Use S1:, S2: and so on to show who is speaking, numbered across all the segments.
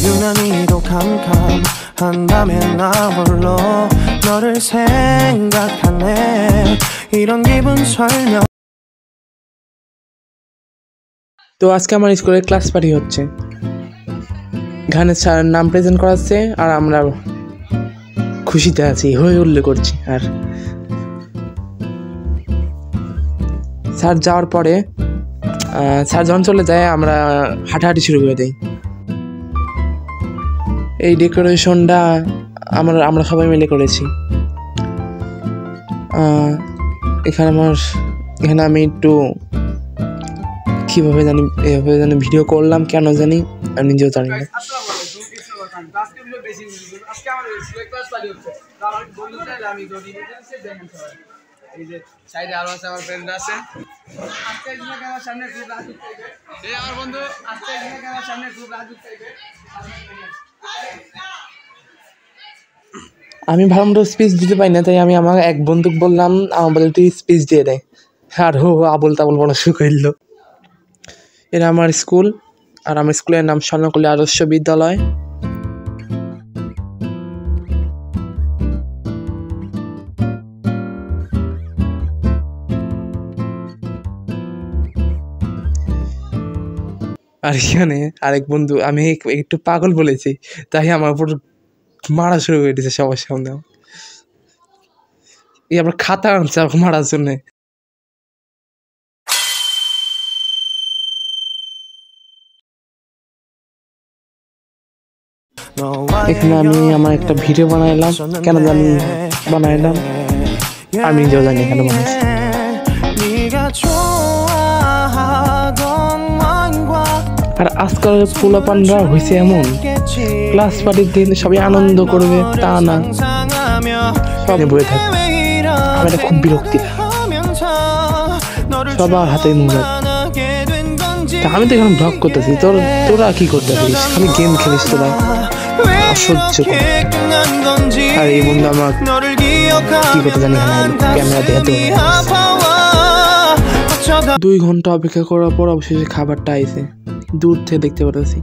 S1: 유난히도 캄캄한다면 나 홀로 너를 생각하네 이런 기분 설명
S2: তো আজকে আমার স্কুলে ক্লাস পার্টি হচ্ছে, এখানে স্যারের নাম প্রেজেন্ট করাচ্ছে আর আমরা খুশিতে আছি, হই হুল্লোড় করছি। আর স্যার যাওয়ার পরে স্যার যখন চলে যায় আমরা হাঁটাহাঁটি শুরু করে দিই। এই ডেকোরেশনটা আমরা সবাই মিলে করেছি। এখানে আমি একটু কীভাবে জানি এভাবে জানি ভিডিও করলাম, কেন জানি আমি নিজেও জানি না। আমি ভালো মতো স্পিচ দিতে পারি না, তাই আমি আমার এক বন্ধুকে বললাম আমার বলে তুই স্পিচ দিয়ে দেয়, আর আবল তাবল বলা শুরু করলো। এটা আমার স্কুল, আর আমার স্কুলের নাম স্বর্ণকলি আদর্শ বিদ্যালয়। আর এখানে আরেক বন্ধু, আমি একটু পাগল বলেছি তাই আমার উপর মারা শুরু করে দিয়েছে সবার সামনে। এই আবার খাতা আনছে মারার জন্য। এখানে আমি আমার একটা ভিডিও বানাইলাম, কেন জানি বানাইলাম আমি নিজেও জানি কেন বানাইছি। আর আজকাল পোলাপানরা হয়েছে এমন, ক্লাস পার্টির দিন সবাই আনন্দ করবে তা না, সব বয়ে থাকবে। আমার এটা খুব বিরক্তি, সবার হাতে মোবাইল। আমি তো এখন ব্লগ করতেছি, তোরা কি করতেছিস? খালি গেম খেলিস তোরা, অসহ্য। আর এই বন্ধু আমার কি করতে জানি ক্যামেরা দেখাতে 2 ঘন্টা অপেক্ষা করার পর অবশেষে খাবারটা আইছে, দূর থেকে দেখতে পাচ্ছি।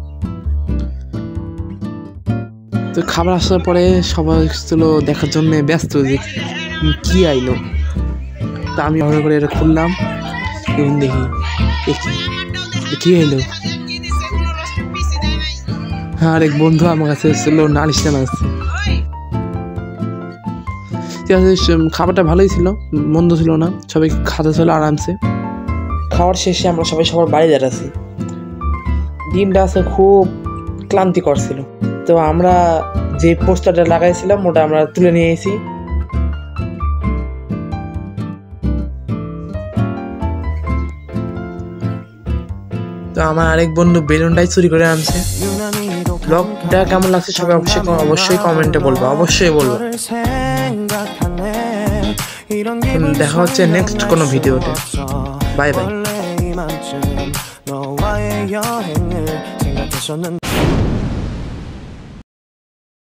S2: তো খাবার আসার পরে সবাই ছিল দেখার জন্য ব্যস্ত যে কি আইলো। তা আমি অর্ডার করে এটা খুললাম, এবং দেখি কি আইলো। আর এক বন্ধু আমার কাছে ছিল নালিশ জানাচ্ছে। ঠিক আছে, খাবারটা ভালোই ছিল, মন্দ ছিল না, সবাই খাতে ছিল আরামসে। খাওয়ার শেষে আমরা সবাই সবার বাড়ি যাচ্ছি। দিনটা আছে খুব ক্লান্তিকর ছিল, তো আমরা যে পোস্টারটা লাগাইছিলাম ওটা আমরা তুলে নিয়ে এসেছি। তো আমার আরেক বন্ধু বেলুনটাই চুরি করে আনছে। ব্লগটা কেমন লাগছে সবাই অবশ্যই কমেন্টে বলবো, অবশ্যই বলবো। দেখা হচ্ছে নেক্সট কোনো ভিডিওতে। Bye bye.